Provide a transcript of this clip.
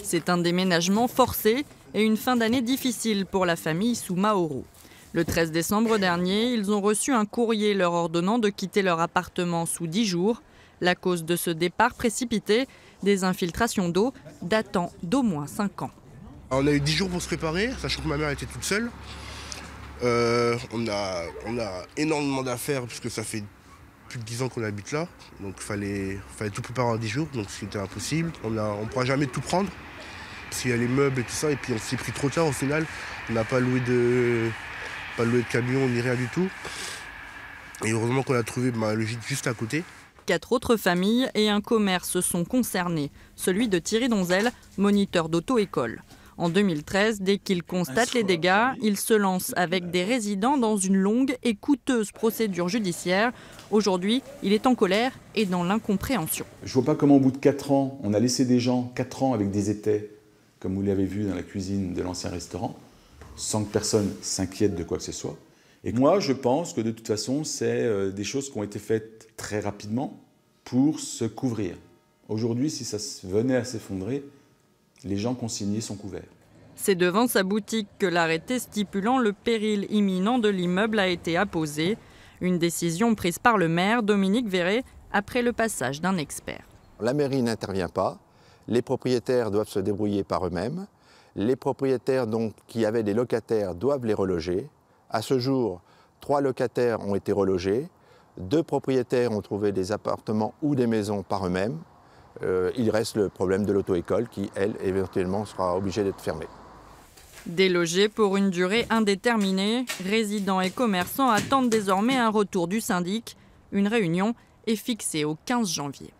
C'est un déménagement forcé et une fin d'année difficile pour la famille Soumaoro. Le 13 décembre dernier, ils ont reçu un courrier leur ordonnant de quitter leur appartement sous 10 jours. La cause de ce départ précipité, des infiltrations d'eau datant d'au moins 5 ans. On a eu 10 jours pour se préparer, sachant que ma mère était toute seule. On a énormément d'affaires puisque ça fait plus de 10 ans qu'on habite là. Donc il fallait tout préparer en 10 jours, donc c'était impossible. On ne pourra jamais tout prendre, parce qu'il y a les meubles et tout ça, et puis on s'est pris trop tard au final. On n'a pas loué de camion ni rien du tout. Et heureusement qu'on a trouvé le gîte juste à côté. 4 autres familles et un commerce sont concernés, celui de Thierry Donzel, moniteur d'auto-école. En 2013, dès qu'il constate les dégâts, il se lance avec des résidents dans une longue et coûteuse procédure judiciaire. Aujourd'hui, il est en colère et dans l'incompréhension. Je ne vois pas comment au bout de 4 ans, on a laissé des gens 4 ans avec des étais, comme vous l'avez vu dans la cuisine de l'ancien restaurant, sans que personne s'inquiète de quoi que ce soit. Et moi, je pense que de toute façon, c'est des choses qui ont été faites très rapidement pour se couvrir. Aujourd'hui, si ça venait à s'effondrer, les gens consignés sont couverts. C'est devant sa boutique que l'arrêté stipulant le péril imminent de l'immeuble a été apposé. Une décision prise par le maire, Dominique Verret, après le passage d'un expert. La mairie n'intervient pas, les propriétaires doivent se débrouiller par eux-mêmes. Les propriétaires qui avaient des locataires doivent les reloger. À ce jour, 3 locataires ont été relogés, 2 propriétaires ont trouvé des appartements ou des maisons par eux-mêmes. Il reste le problème de l'auto-école qui, elle, éventuellement sera obligée d'être fermée. Délogés pour une durée indéterminée, résidents et commerçants attendent désormais un retour du syndic. Une réunion est fixée au 15 janvier.